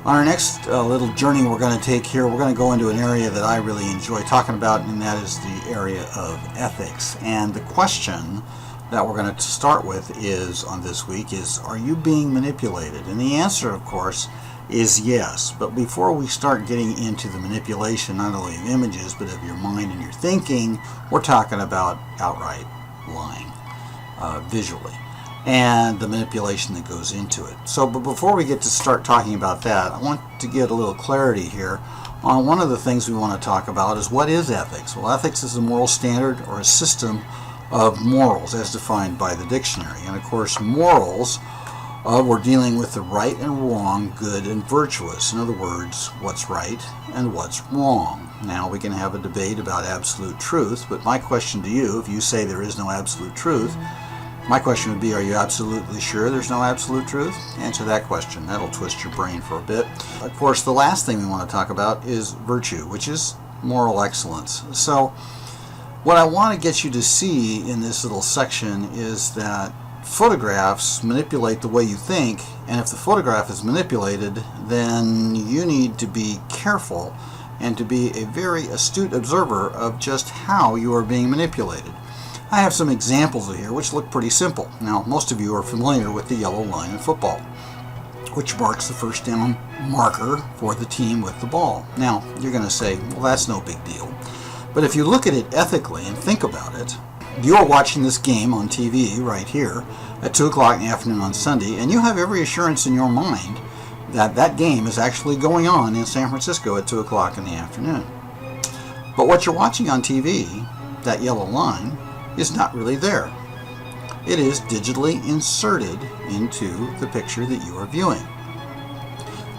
On our next little journey we're going to take here, we're going to go into an area that I really enjoy talking about, and that is the area of ethics. And the question that we're going to start with is, on this week, is, are you being manipulated? And the answer, of course, is yes. But before we start getting into the manipulation, not only of images, but of your mind and your thinking, we're talking about outright lying, visually, and the manipulation that goes into it. So, but before we get to start talking about that, I want to get a little clarity here on one of the things we want to talk about is, what is ethics? Well, ethics is a moral standard or a system of morals as defined by the dictionary. And of course, morals, we're dealing with the right and wrong, good and virtuous. In other words, what's right and what's wrong. Now, we can have a debate about absolute truth, but my question to you, if you say there is no absolute truth, my question would be, are you absolutely sure there's no absolute truth? Answer that question. That'll twist your brain for a bit. Of course, the last thing we want to talk about is virtue, which is moral excellence. So, what I want to get you to see in this little section is that photographs manipulate the way you think, and if the photograph is manipulated, then you need to be careful and to be a very astute observer of just how you are being manipulated. I have some examples here which look pretty simple. Now, most of you are familiar with the yellow line in football, which marks the first down marker for the team with the ball. Now, you're going to say, well, that's no big deal. But if you look at it ethically and think about it, you are watching this game on TV right here at 2 o'clock in the afternoon on Sunday, and you have every assurance in your mind that that game is actually going on in San Francisco at 2 o'clock in the afternoon. But what you're watching on TV, that yellow line, is not really there. It is digitally inserted into the picture that you are viewing.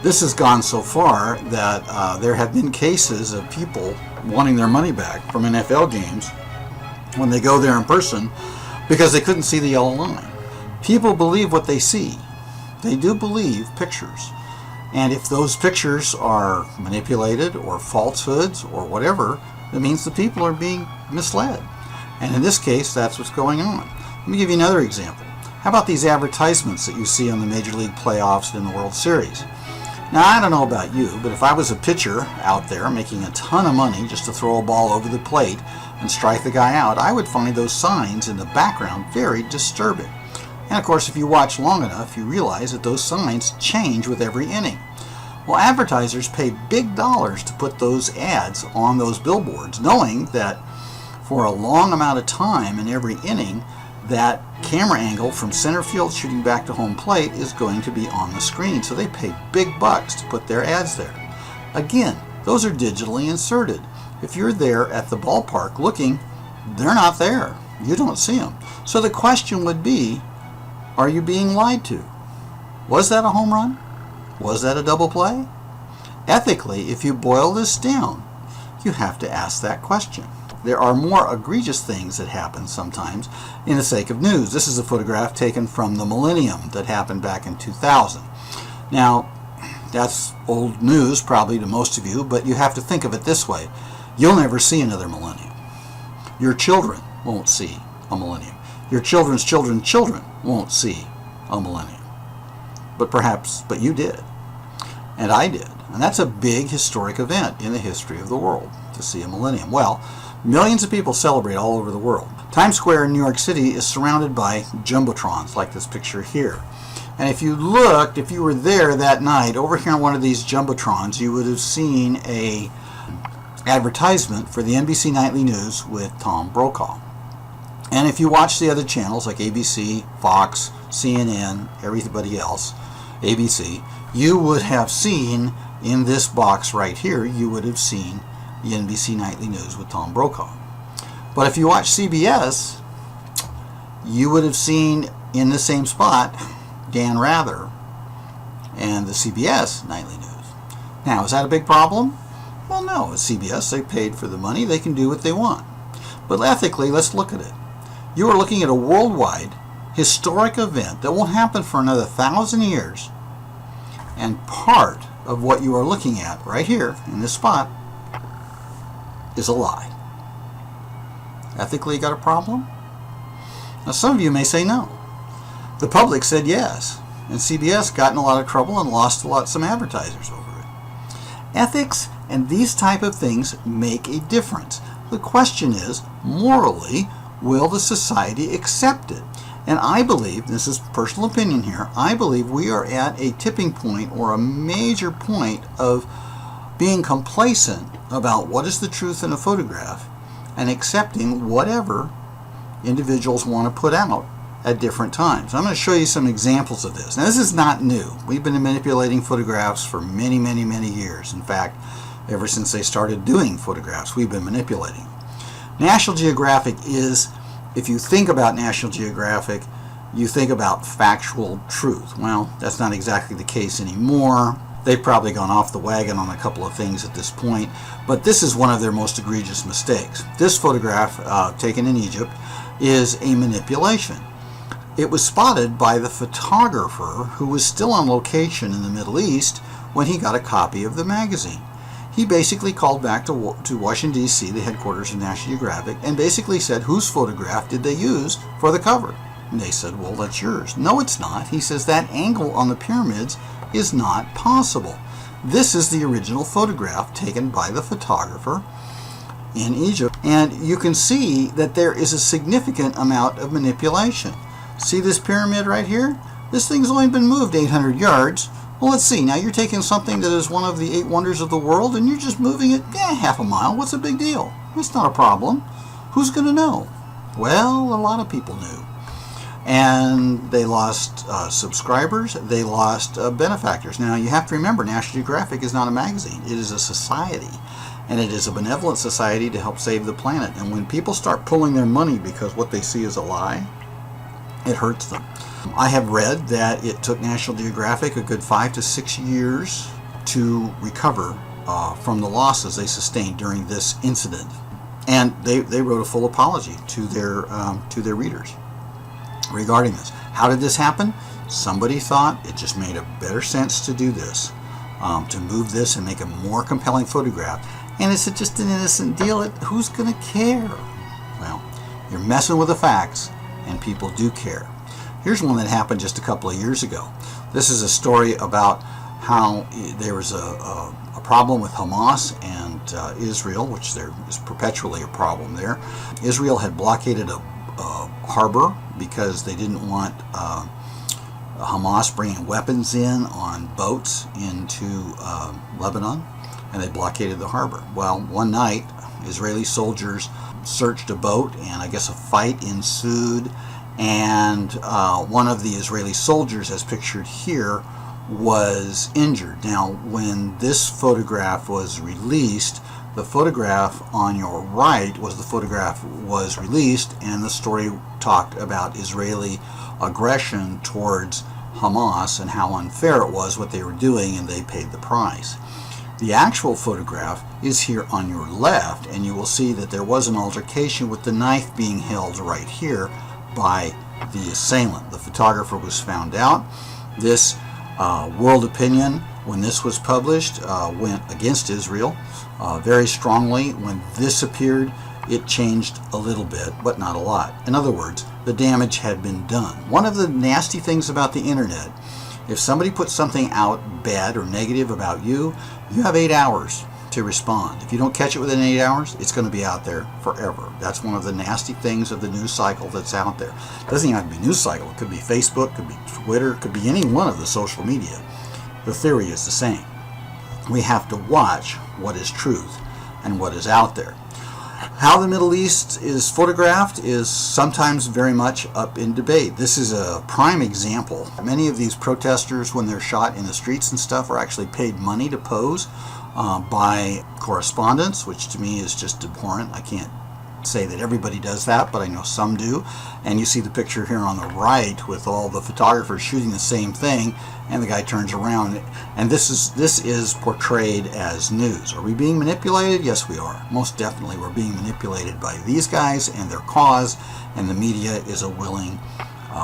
This has gone so far that there have been cases of people wanting their money back from NFL games when they go there in person because they couldn't see the yellow line. People believe what they see. They do believe pictures. And if those pictures are manipulated or falsehoods or whatever, it means the people are being misled. And in this case, that's what's going on. Let me give you another example. How about these advertisements that you see on the Major League playoffs and the World Series? Now, I don't know about you, but if I was a pitcher out there making a ton of money just to throw a ball over the plate and strike the guy out, I would find those signs in the background very disturbing. And of course, if you watch long enough, you realize that those signs change with every inning. Well, advertisers pay big dollars to put those ads on those billboards, knowing that for a long amount of time in every inning, that camera angle from center field shooting back to home plate is going to be on the screen. So they pay big bucks to put their ads there. Again, those are digitally inserted. If you're there at the ballpark looking, they're not there. You don't see them. So the question would be, are you being lied to? Was that a home run? Was that a double play? Ethically, if you boil this down, you have to ask that question. There are more egregious things that happen sometimes in the sake of news. This is a photograph taken from the Millennium that happened back in 2000. Now, that's old news probably to most of you, but you have to think of it this way. You'll never see another millennium. Your children won't see a millennium. Your children's children's children won't see a millennium. But you did. And I did. And that's a big historic event in the history of the world, to see a millennium. Well, millions of people celebrate all over the world. Times Square in New York City is surrounded by jumbotrons, like this picture here. And if you were there that night, over here on one of these jumbotrons, you would have seen a advertisement for the NBC Nightly News with Thom Brokaw. And if you watch the other channels like ABC, Fox, CNN, everybody else, ABC, you would have seen in this box right here, you would have seen the NBC Nightly News with Thom Brokaw. But if you watch CBS, you would have seen in the same spot Dan Rather and the CBS Nightly News. Now, is that a big problem? Well, no. At CBS, they paid for the money. They can do what they want. But ethically, let's look at it. You are looking at a worldwide historic event that won't happen for another 1,000 years. And part of what you are looking at right here in this spot is a lie. Ethically, you got a problem? Now, some of you may say no. The public said yes. And CBS got in a lot of trouble and lost some advertisers over it. Ethics and these type of things make a difference. The question is, morally, will the society accept it? And I believe, this is personal opinion here, I believe we are at a tipping point or a major point of being complacent about what is the truth in a photograph and accepting whatever individuals want to put out at different times. I'm going to show you some examples of this. Now, this is not new. We've been manipulating photographs for many, many, many years. In fact, ever since they started doing photographs, we've been manipulating. National Geographic is, if you think about National Geographic, you think about factual truth. Well, that's not exactly the case anymore. They've probably gone off the wagon on a couple of things at this point, but this is one of their most egregious mistakes. This photograph, taken in Egypt, is a manipulation. It was spotted by the photographer who was still on location in the Middle East when he got a copy of the magazine. He basically called back to Washington, D.C., the headquarters of National Geographic, and basically said, whose photograph did they use for the cover? And they said, well, that's yours. No, it's not. He says that angle on the pyramids is not possible. This is the original photograph taken by the photographer in Egypt. And you can see that there is a significant amount of manipulation. See this pyramid right here? This thing's only been moved 800 yards. Well, let's see. Now you're taking something that is one of the 8 wonders of the world and you're just moving it half a mile. What's the big deal? It's not a problem. Who's going to know? Well, a lot of people knew. And they lost subscribers. They lost benefactors. Now, you have to remember, National Geographic is not a magazine. It is a society. And it is a benevolent society to help save the planet. And when people start pulling their money because what they see is a lie, it hurts them. I have read that it took National Geographic a good 5 to 6 years to recover from the losses they sustained during this incident. And they wrote a full apology to their readers regarding this. How did this happen? Somebody thought it just made a better sense to do this, to move this and make a more compelling photograph. And it's just an innocent deal. Who's going to care? Well, you're messing with the facts, and people do care. Here's one that happened just a couple of years ago. This is a story about how there was a problem with Hamas and Israel, which there is perpetually a problem there. Israel had blockaded a harbor because they didn't want Hamas bringing weapons in on boats into Lebanon, and they blockaded the harbor. Well, one night, Israeli soldiers searched a boat, and I guess a fight ensued, and one of the Israeli soldiers, as pictured here, was injured. Now, when this photograph was released, the photograph on your right was the photograph was released, and the story talked about Israeli aggression towards Hamas and how unfair it was what they were doing, and they paid the price. The actual photograph is here on your left, and you will see that there was an altercation with the knife being held right here by the assailant. The photographer was found out. This world opinion, when this was published, went against Israel very strongly. When this appeared, it changed a little bit, but not a lot. In other words, the damage had been done. One of the nasty things about the internet, if somebody puts something out bad or negative about you, you have 8 hours to respond. If you don't catch it within 8 hours, it's going to be out there forever. That's one of the nasty things of the news cycle that's out there. It doesn't even have to be news cycle. It could be Facebook, could be Twitter, could be any one of the social media. The theory is the same. We have to watch what is truth and what is out there. How the Middle East is photographed is sometimes very much up in debate. This is a prime example. Many of these protesters, when they're shot in the streets and stuff, are actually paid money to pose by correspondents, which to me is just abhorrent. I can't say that everybody does that, but I know some do. And you see the picture here on the right with all the photographers shooting the same thing, and the guy turns around, and this is portrayed as news. Are we being manipulated? Yes, we are. Most definitely we're being manipulated by these guys and their cause, and the media is a willing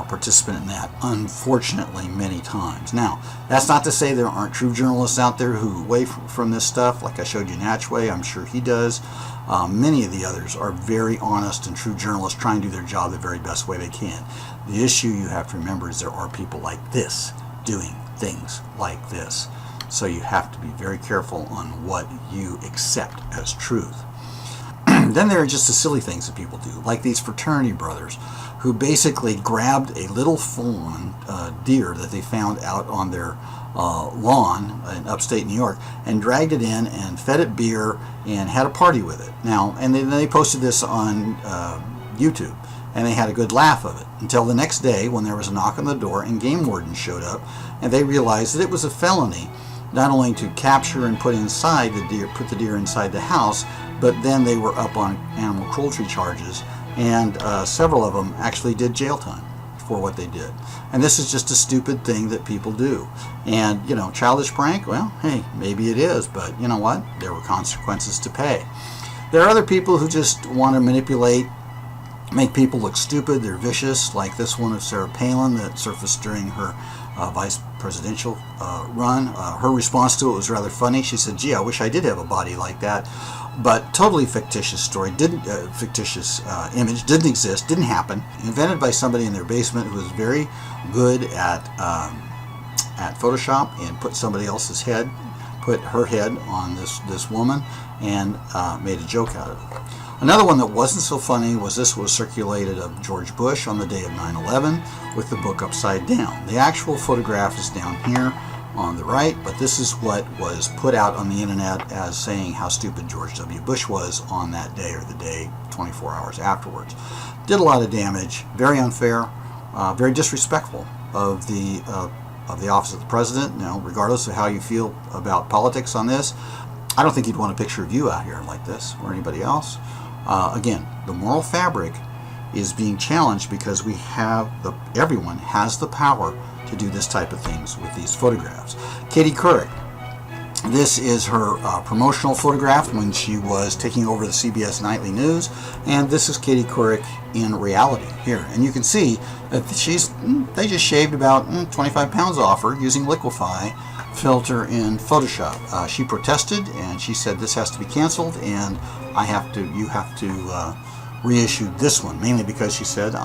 participant in that, unfortunately, many times. Now, that's not to say there aren't true journalists out there who away from this stuff, like I showed you Natchway, I'm sure he does. Many of the others are very honest and true journalists trying to do their job the very best way they can. The issue you have to remember is there are people like this doing things like this. So you have to be very careful on what you accept as truth. Then there are just the silly things that people do, like these fraternity brothers who basically grabbed a little fawn deer that they found out on their lawn in upstate New York and dragged it in and fed it beer and had a party with it. Now, and then they posted this on YouTube, and they had a good laugh of it until the next day when there was a knock on the door and game wardens showed up, and they realized that it was a felony not only to capture and put the deer inside the house, but then they were up on animal cruelty charges, and several of them actually did jail time for what they did. And this is just a stupid thing that people do. And, you know, childish prank, well, hey, maybe it is, but you know what? There were consequences to pay. There are other people who just want to manipulate, make people look stupid. They're vicious, like this one of Sarah Palin that surfaced during her vice presidential run. Her response to it was rather funny. She said, gee, I wish I did have a body like that. But totally fictitious story, fictitious image, didn't exist, didn't happen. Invented by somebody in their basement who was very good at Photoshop, and put somebody else's head, put her head on this woman, and made a joke out of it. Another one that wasn't so funny was this was circulated of George Bush on the day of 9/11 with the book upside down. The actual photograph is down here on the right, but this is what was put out on the internet as saying how stupid George W. Bush was on that day, or the day 24 hours afterwards. Did a lot of damage, very unfair, very disrespectful of the office of the president. You know, regardless of how you feel about politics on this, I don't think you'd want a picture of you out here like this, or anybody else. Again, the moral fabric is being challenged because everyone has the power to do this type of things with these photographs. Katie Couric, this is her promotional photograph when she was taking over the CBS Nightly News, and this is Katie Couric in reality here. And you can see that they just shaved about 25 pounds off her using Liquify filter in Photoshop. She protested and she said this has to be canceled, and you have to reissue this one, mainly because she said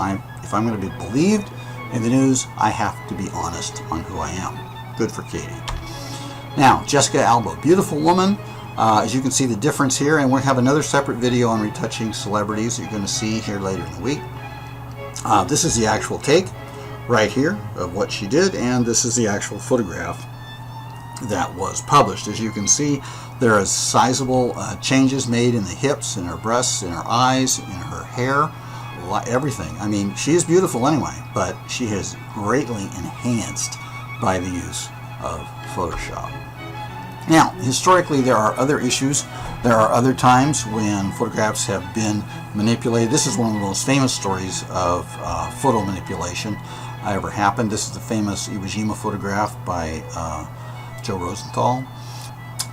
if I'm going to be believed in the news, I have to be honest on who I am. Good for Katie. Now, Jessica Alba, beautiful woman. As you can see the difference here, and we'll have another separate video on retouching celebrities that you're going to see here later in the week. This is the actual take right here of what she did, and this is the actual photograph that was published. As you can see, there are sizable changes made in the hips, in her breasts, in her eyes, in her hair, everything. I mean, she is beautiful anyway, but she is greatly enhanced by the use of Photoshop. Now, historically, there are other issues. There are other times when photographs have been manipulated. This is one of the most famous stories of photo manipulation ever happened. This is the famous Iwo Jima photograph by Joe Rosenthal.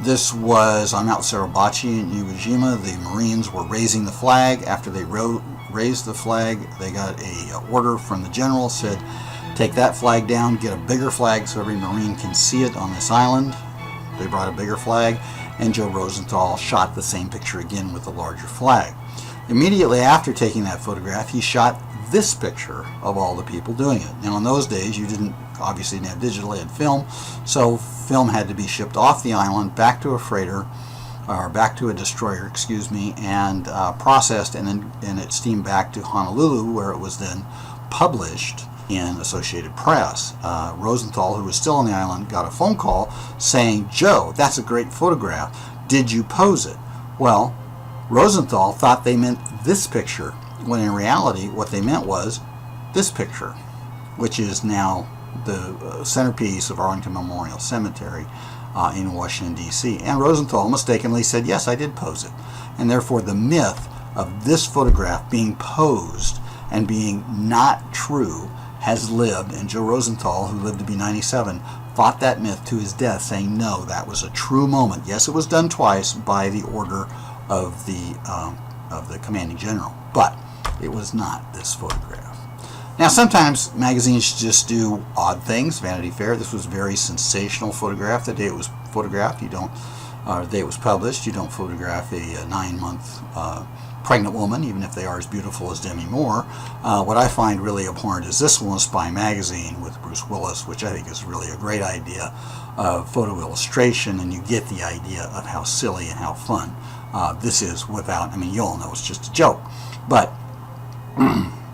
This was on Mount Suribachi in Iwo Jima. The Marines were raising the flag. After they raised the flag, they got a order from the general, said, take that flag down, get a bigger flag so every Marine can see it on this island. They brought a bigger flag, and Joe Rosenthal shot the same picture again with a larger flag. Immediately after taking that photograph, he shot this picture of all the people doing it. Now, in those days, you obviously didn't have digital, you had film, so film had to be shipped off the island back to a freighter, or back to a destroyer, and processed, and it steamed back to Honolulu, where it was then published in Associated Press. Rosenthal, who was still on the island, got a phone call saying, Joe, that's a great photograph. Did you pose it? Well, Rosenthal thought they meant this picture, when in reality what they meant was this picture, which is now the centerpiece of Arlington Memorial Cemetery in Washington, D.C. And Rosenthal mistakenly said, yes, I did pose it. And therefore the myth of this photograph being posed and being not true has lived, and Joe Rosenthal, who lived to be 97, fought that myth to his death, saying, no, that was a true moment. Yes, it was done twice by the order of the commanding general, but it was not this photograph. Now, sometimes magazines just do odd things. Vanity Fair, this was a very sensational photograph. The day it was photographed, the day it was published, you don't photograph a 9-month pregnant woman, even if they are as beautiful as Demi Moore. What I find really abhorrent is this one, Spy Magazine with Bruce Willis, which I think is really a great idea of photo illustration, and you get the idea of how silly and how fun this is without, I mean, you all know it's just a joke. But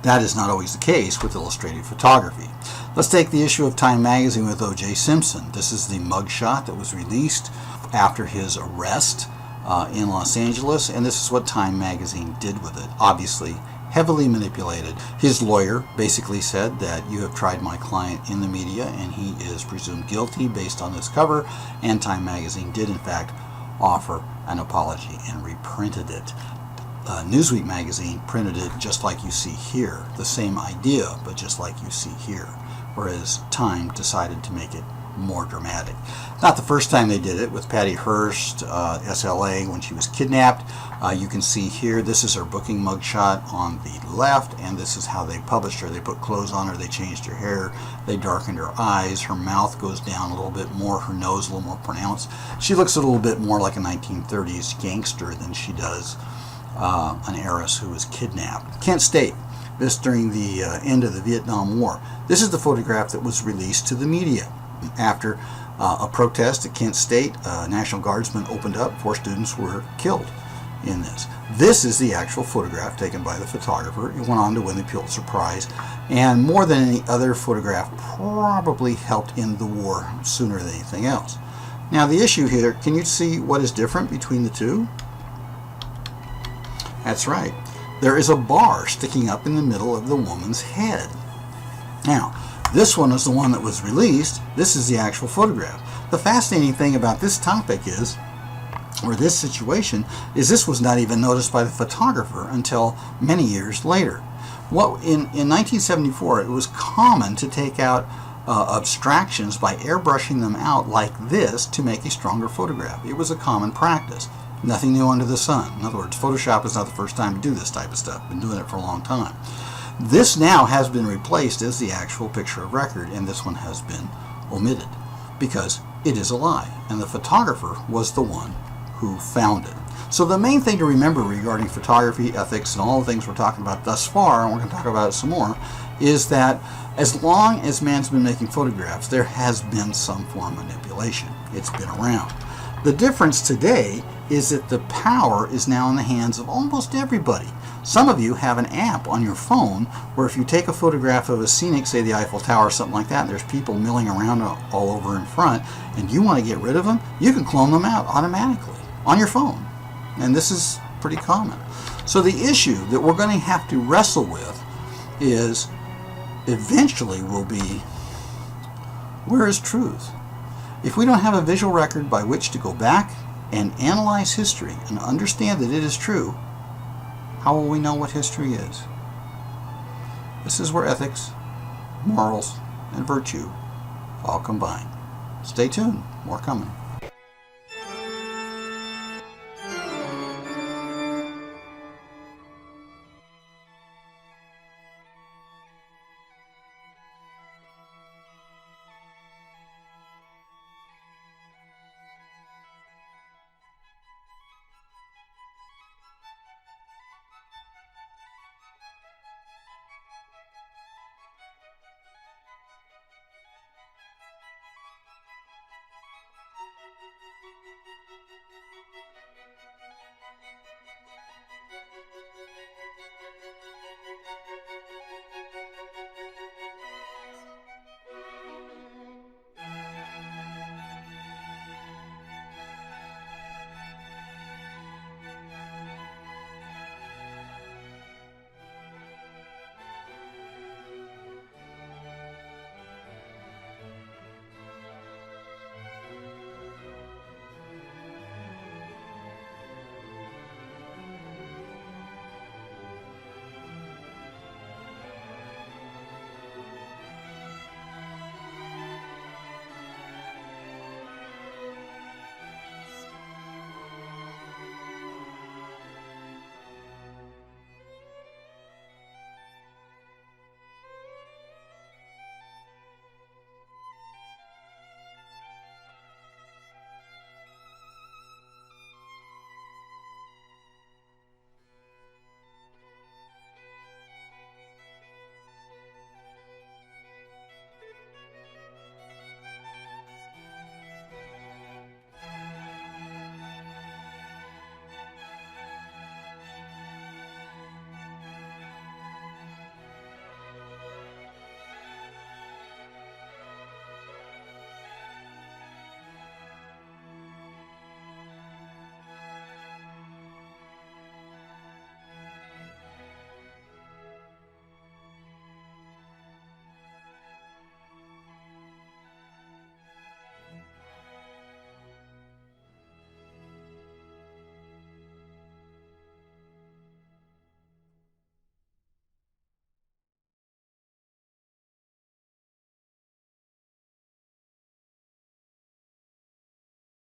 that is not always the case with illustrated photography. Let's take the issue of Time Magazine with O.J. Simpson. This is the mugshot that was released after his arrest in Los Angeles, and this is what Time Magazine did with it. Obviously, heavily manipulated. His lawyer basically said that you have tried my client in the media and he is presumed guilty based on this cover, and Time Magazine did in fact offer an apology and reprinted it. Newsweek magazine printed it just like you see here, the same idea, but just like you see here, whereas Time decided to make it more dramatic. Not the first time they did it, with Patty Hearst, SLA, when she was kidnapped. You can see here, this is her booking mugshot on the left, and this is how they published her. They put clothes on her, they changed her hair, they darkened her eyes, her mouth goes down a little bit more, her nose a little more pronounced. She looks a little bit more like a 1930s gangster than she does an heiress who was kidnapped. Kent State, this during the end of the Vietnam War. This is the photograph that was released to the media after a protest at Kent State. National Guardsmen opened up, 4 students were killed in this. This is the actual photograph taken by the photographer. It went on to win the Pulitzer Prize, and more than any other photograph probably helped end the war sooner than anything else. Now the issue here, can you see what is different between the two? That's right. There is a bar sticking up in the middle of the woman's head. Now, this one is the one that was released. This is the actual photograph. The fascinating thing about this topic is, or this situation, is this was not even noticed by the photographer until many years later. In 1974, it was common to take out abstractions by airbrushing them out like this to make a stronger photograph. It was a common practice. Nothing new under the sun. In other words, Photoshop is not the first time to do this type of stuff. Been doing it for a long time. This now has been replaced as the actual picture of record, and this one has been omitted because it is a lie, and the photographer was the one who found it. So the main thing to remember regarding photography, ethics, and all the things we're talking about thus far, and we're going to talk about it some more, is that as long as man's been making photographs, there has been some form of manipulation. It's been around. The difference today is that the power is now in the hands of almost everybody. Some of you have an app on your phone where if you take a photograph of a scenic, say the Eiffel Tower or something like that, and there's people milling around all over in front, and you want to get rid of them, you can clone them out automatically on your phone. And this is pretty common. So the issue that we're going to have to wrestle with is, eventually will be, where is truth? If we don't have a visual record by which to go back and analyze history and understand that it is true, how will we know what history is? This is where ethics, morals, and virtue all combine. Stay tuned. More coming.